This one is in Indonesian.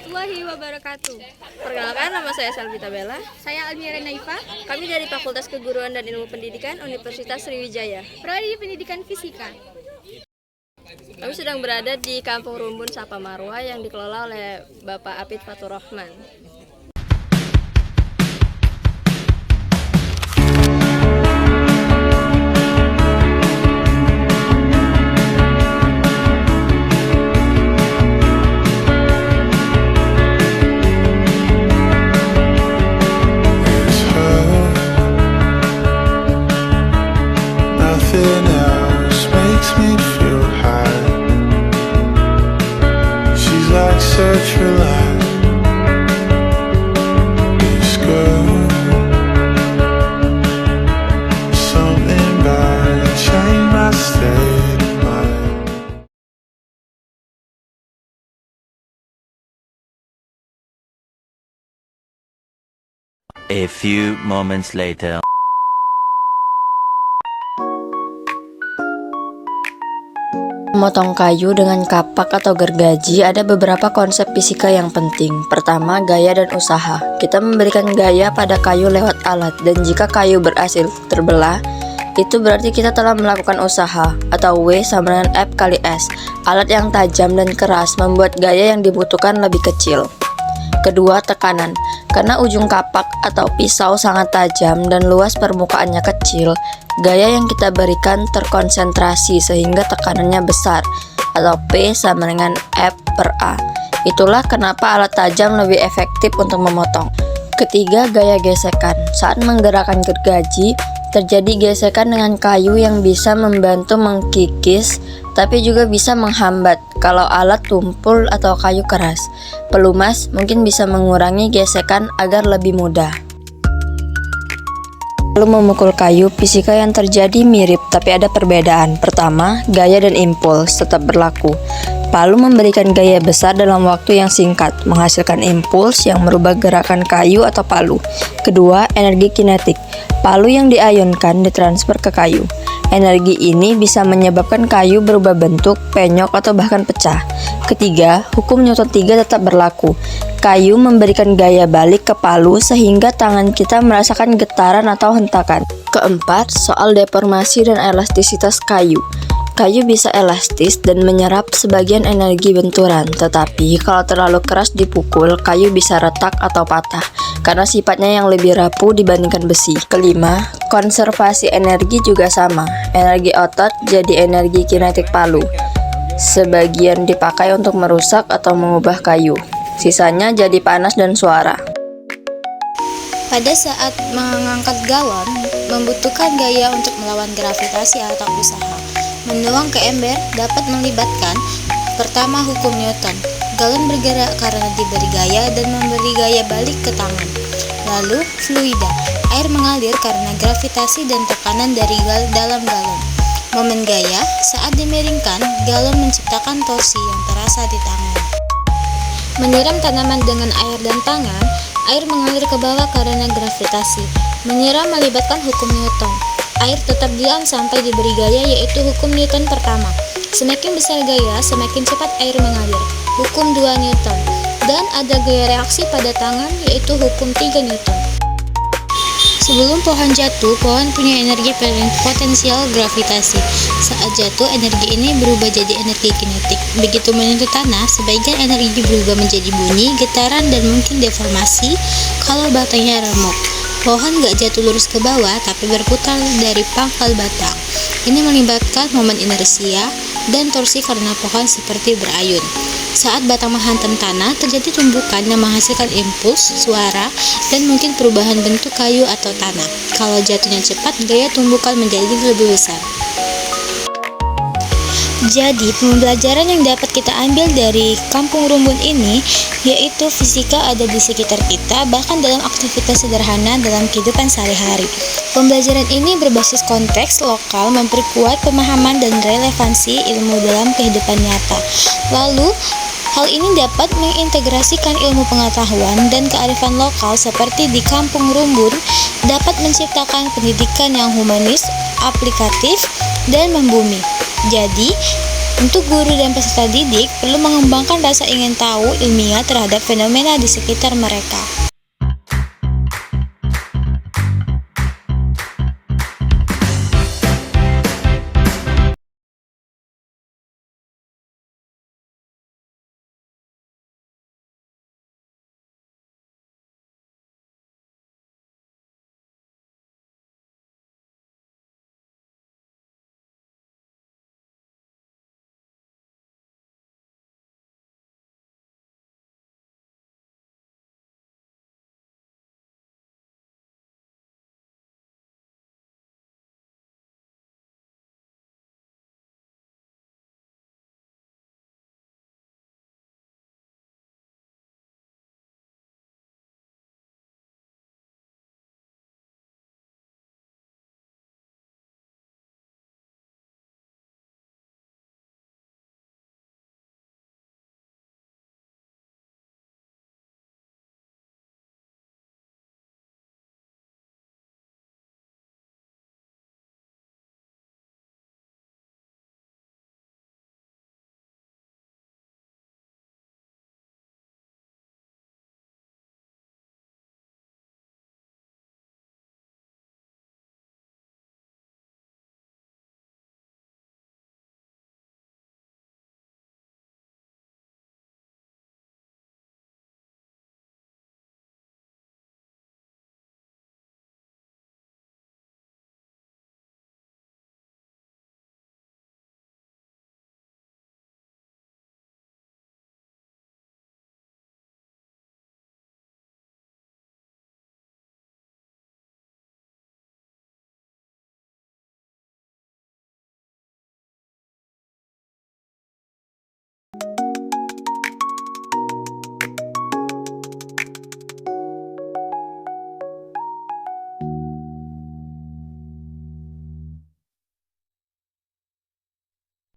warahmatullahi wabarakatuh. Perkenalkan, nama saya Selvita Bella. Saya Almira Naifa, Kami dari Fakultas Keguruan dan Ilmu Pendidikan Universitas Sriwijaya. Prodi Pendidikan Fisika. Kami sedang berada di Kampung Rumbun Sapa Marwa yang dikelola oleh Bapak Apit Fatur Rahman. Nothing else makes me feel high. She's like such a light. This girl, something about it changed my state of mind. A few moments later. Memotong kayu dengan kapak atau gergaji ada beberapa konsep fisika yang penting. Pertama, gaya dan usaha. Kita memberikan gaya pada kayu lewat alat, dan jika kayu berhasil terbelah, itu berarti kita telah melakukan usaha, atau W sama dengan F kali S. Alat yang tajam dan keras membuat gaya yang dibutuhkan lebih kecil. Kedua, tekanan. Karena ujung kapak atau pisau sangat tajam dan luas permukaannya kecil, gaya yang kita berikan terkonsentrasi sehingga tekanannya besar, atau P sama dengan F per A. Itulah kenapa alat tajam lebih efektif untuk memotong. Ketiga, gaya gesekan. Saat menggerakkan gergaji, terjadi gesekan dengan kayu yang bisa membantu mengkikis, tapi juga bisa menghambat kalau alat tumpul atau kayu keras. Pelumas mungkin bisa mengurangi gesekan agar lebih mudah. Lalu memukul kayu, fisika yang terjadi mirip tapi ada perbedaan. Pertama, gaya dan impuls tetap berlaku. Palu memberikan gaya besar dalam waktu yang singkat, menghasilkan impuls yang merubah gerakan kayu atau palu. Kedua, energi kinetik. Palu yang diayunkan ditransfer ke kayu. Energi ini bisa menyebabkan kayu berubah bentuk, penyok, atau bahkan pecah. Ketiga, hukum Newton 3 tetap berlaku. Kayu memberikan gaya balik ke palu sehingga tangan kita merasakan getaran atau hentakan. Keempat, soal deformasi dan elastisitas kayu. Kayu bisa elastis dan menyerap sebagian energi benturan, tetapi kalau terlalu keras dipukul, kayu bisa retak atau patah karena sifatnya yang lebih rapuh dibandingkan besi. Kelima, konservasi energi juga sama. Energi otot jadi energi kinetik palu. Sebagian dipakai untuk merusak atau mengubah kayu. Sisanya jadi panas dan suara. Pada saat mengangkat galon, membutuhkan gaya untuk melawan gravitasi atau usaha. Menuang ke ember dapat melibatkan pertama hukum Newton. Galon bergerak karena diberi gaya dan memberi gaya balik ke tangan. Lalu fluida, air mengalir karena gravitasi dan tekanan dari dalam galon. Momen gaya, saat dimiringkan, galon menciptakan torsi yang terasa di tangan. Menyiram tanaman dengan air dan tangan, air mengalir ke bawah karena gravitasi. Menyiram melibatkan hukum Newton. Air tetap diam sampai diberi gaya, yaitu hukum Newton pertama. Semakin besar gaya, semakin cepat air mengalir. Hukum 2 Newton. Dan ada gaya reaksi pada tangan, yaitu hukum 3 Newton. Sebelum pohon jatuh, pohon punya energi potensial gravitasi. Saat jatuh, energi ini berubah jadi energi kinetik. Begitu menyentuh tanah, sebagian energi berubah menjadi bunyi, getaran, dan mungkin deformasi kalau batangnya remuk. Pohon gak jatuh lurus ke bawah, tapi berputar dari pangkal batang. Ini melibatkan momen inersia dan torsi karena pohon seperti berayun. Saat batang menghantam tanah, terjadi tumbukan yang menghasilkan impuls, suara, dan mungkin perubahan bentuk kayu atau tanah. Kalau jatuhnya cepat, gaya tumbukan menjadi lebih besar. Jadi, pembelajaran yang dapat kita ambil dari Kampung Rumbun ini yaitu fisika ada di sekitar kita, bahkan dalam aktivitas sederhana dalam kehidupan sehari-hari. Pembelajaran ini berbasis konteks lokal, memperkuat pemahaman dan relevansi ilmu dalam kehidupan nyata. Lalu, hal ini dapat mengintegrasikan ilmu pengetahuan dan kearifan lokal seperti di Kampung Rumbun, dapat menciptakan pendidikan yang humanis, aplikatif, dan membumi. Jadi, Untuk guru dan peserta didik perlu mengembangkan rasa ingin tahu ilmiah terhadap fenomena di sekitar mereka.